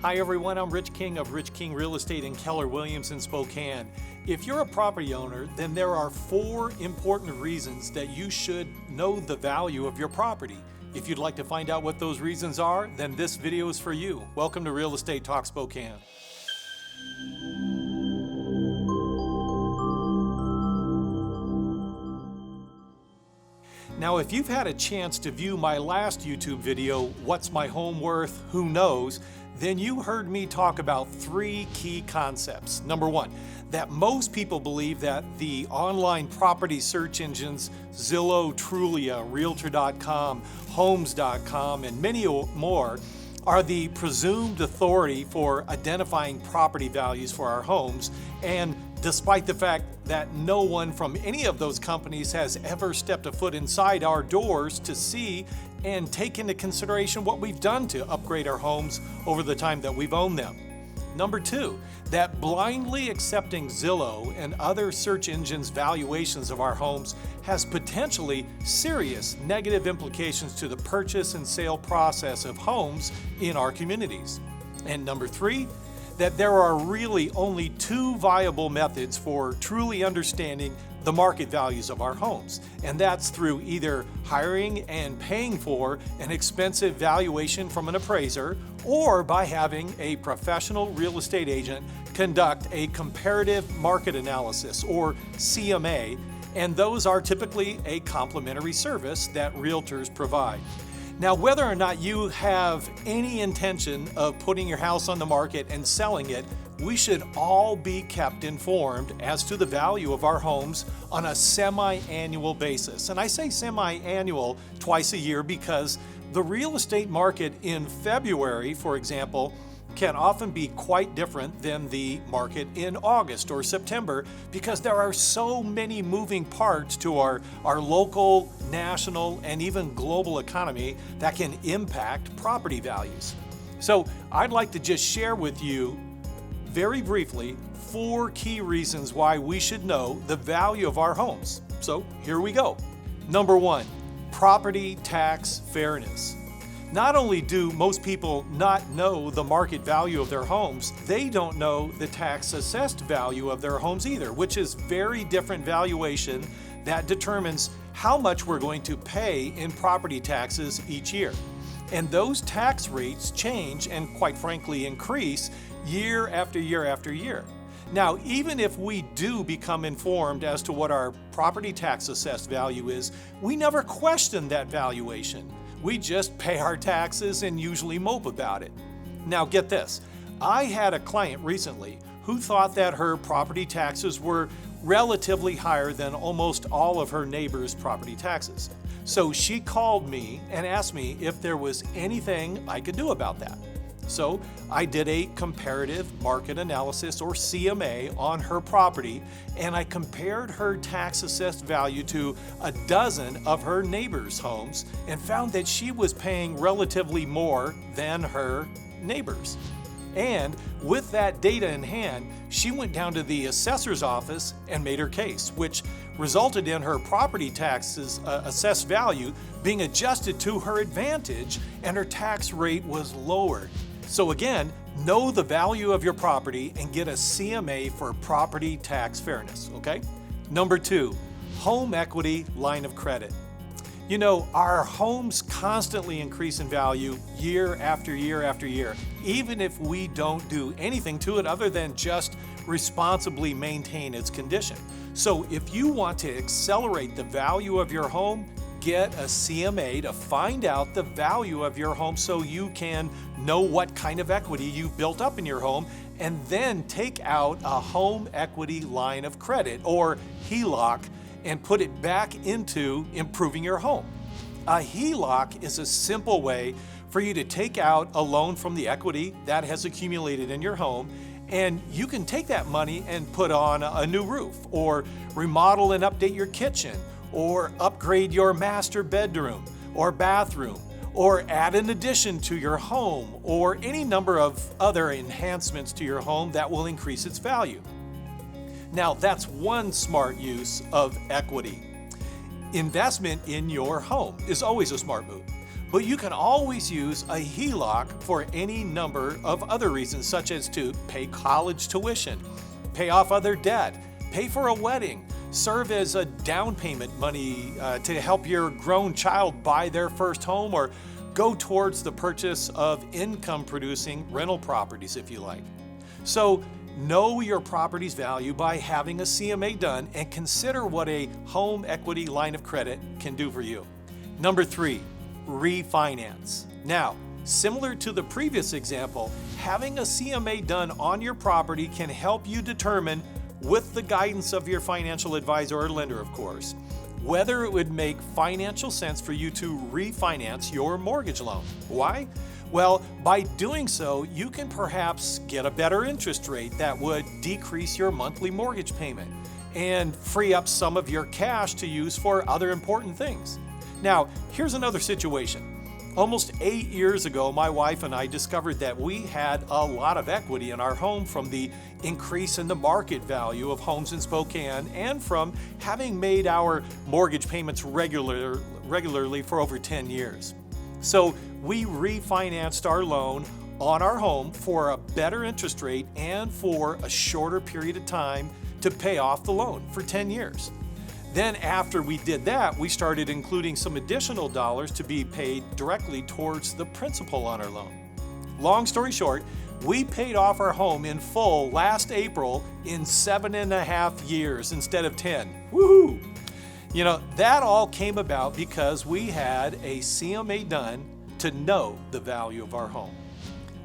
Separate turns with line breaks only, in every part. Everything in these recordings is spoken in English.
Hi everyone, I'm Rich King of Rich King Real Estate in Keller Williams in Spokane. If you're a property owner, then there are 4 important reasons that you should know the value of your property. If you'd like to find out what those reasons are, then this video is for you. Welcome to Real Estate Talk Spokane. Now, if you've had a chance to view my last YouTube video, What's My Home Worth? Who Knows? Then you heard me talk about 3 key concepts. Number 1, that most people believe that the online property search engines, Zillow, Trulia, Realtor.com, Homes.com, and many more are the presumed authority for identifying property values for our homes, and despite the fact that no one from any of those companies has ever stepped a foot inside our doors to see and take into consideration what we've done to upgrade our homes over the time that we've owned them. Number 2, that blindly accepting Zillow and other search engines' valuations of our homes has potentially serious negative implications to the purchase and sale process of homes in our communities. And number 3, that there are really only 2 viable methods for truly understanding the market values of our homes, and that's through either hiring and paying for an expensive valuation from an appraiser, or by having a professional real estate agent conduct a comparative market analysis, or CMA, and those are typically a complimentary service that realtors provide. Now, whether or not you have any intention of putting your house on the market and selling it, we should all be kept informed as to the value of our homes on a semi-annual basis. And I say semi-annual twice a year because the real estate market in February, for example, can often be quite different than the market in August or September because there are so many moving parts to our local, national, and even global economy that can impact property values. So I'd like to just share with you very briefly 4 key reasons why we should know the value of our homes. So here we go. Number 1, property tax fairness. Not only do most people not know the market value of their homes, they don't know the tax assessed value of their homes either, which is very different valuation that determines how much we're going to pay in property taxes each year. And those tax rates change and, quite frankly, increase year after year after year. Now, even if we do become informed as to what our property tax assessed value is, we never question that valuation. We just pay our taxes and usually mope about it. Now get this, I had a client recently who thought that her property taxes were relatively higher than almost all of her neighbors' property taxes. So she called me and asked me if there was anything I could do about that. So I did a comparative market analysis, or CMA, on her property, and I compared her tax assessed value to a dozen of her neighbors' homes and found that she was paying relatively more than her neighbors. And with that data in hand, she went down to the assessor's office and made her case, which resulted in her property taxes assessed value being adjusted to her advantage, and her tax rate was lowered. So again, know the value of your property and get a CMA for property tax fairness, okay? Number 2, home equity line of credit. You know, our homes constantly increase in value year after year after year, even if we don't do anything to it other than just responsibly maintain its condition. So if you want to accelerate the value of your home, get a CMA to find out the value of your home so you can know what kind of equity you've built up in your home, and then take out a home equity line of credit, or HELOC, and put it back into improving your home. A HELOC is a simple way for you to take out a loan from the equity that has accumulated in your home, and you can take that money and put on a new roof, or remodel and update your kitchen, or upgrade your master bedroom or bathroom, or add an addition to your home, or any number of other enhancements to your home that will increase its value. Now, that's one smart use of equity. Investment in your home is always a smart move. But you can always use a HELOC for any number of other reasons, such as to pay college tuition, pay off other debt, pay for a wedding, serve as a down payment money to help your grown child buy their first home, or go towards the purchase of income-producing rental properties if you like. So know your property's value by having a CMA done and consider what a home equity line of credit can do for you. Number 3, refinance. Now, similar to the previous example, having a CMA done on your property can help you determine, with the guidance of your financial advisor or lender of course, whether it would make financial sense for you to refinance your mortgage loan. Why? Well, by doing so, you can perhaps get a better interest rate that would decrease your monthly mortgage payment and free up some of your cash to use for other important things. Now, here's another situation. Almost 8 years ago, my wife and I discovered that we had a lot of equity in our home from the increase in the market value of homes in Spokane and from having made our mortgage payments regularly for over 10 years. So we refinanced our loan on our home for a better interest rate and for a shorter period of time to pay off the loan for 10 years. Then after we did that, we started including some additional dollars to be paid directly towards the principal on our loan. Long story short, we paid off our home in full last April in 7.5 years instead of 10. Woohoo! You know, that all came about because we had a CMA done to know the value of our home.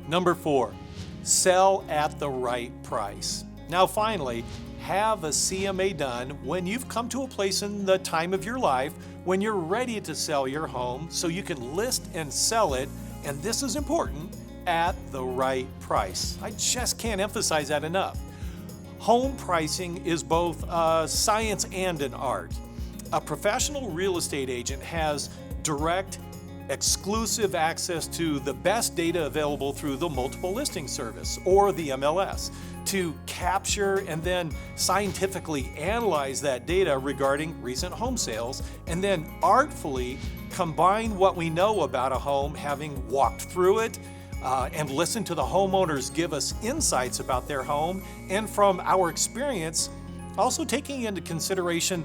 Number 4, sell at the right price. Now finally, have a CMA done when you've come to a place in the time of your life when you're ready to sell your home so you can list and sell it, and this is important, at the right price. I just can't emphasize that enough. Home pricing is both a science and an art. A professional real estate agent has direct, exclusive access to the best data available through the multiple listing service or the MLS to capture and then scientifically analyze that data regarding recent home sales, and then artfully combine what we know about a home, having walked through it and listened to the homeowners give us insights about their home, and from our experience, also taking into consideration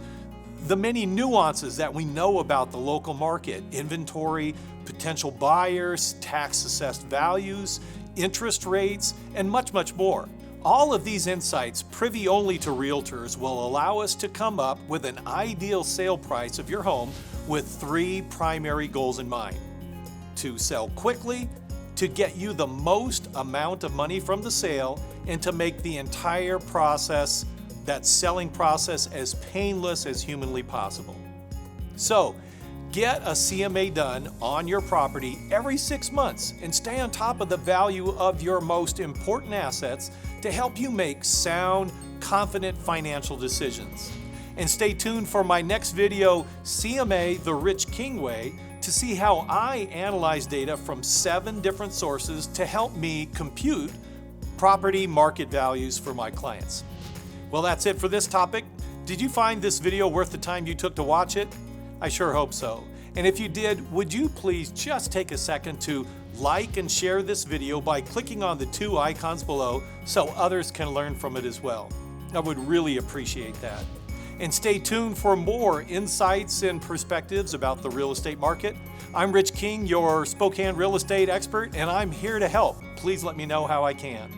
the many nuances that we know about the local market: inventory, potential buyers, tax-assessed values, interest rates, and much, much more. All of these insights, privy only to realtors, will allow us to come up with an ideal sale price of your home with 3 primary goals in mind: to sell quickly, to get you the most amount of money from the sale, and to make the entire process, that selling process, as painless as humanly possible. So, get a CMA done on your property every 6 months and stay on top of the value of your most important assets to help you make sound, confident financial decisions. And stay tuned for my next video, CMA the Rich King Way, to see how I analyze data from 7 different sources to help me compute property market values for my clients. Well, that's it for this topic. Did you find this video worth the time you took to watch it? I sure hope so. And if you did, would you please just take a second to like and share this video by clicking on the 2 icons below so others can learn from it as well. I would really appreciate that. And stay tuned for more insights and perspectives about the real estate market. I'm Rich King, your Spokane real estate expert, and I'm here to help. Please let me know how I can.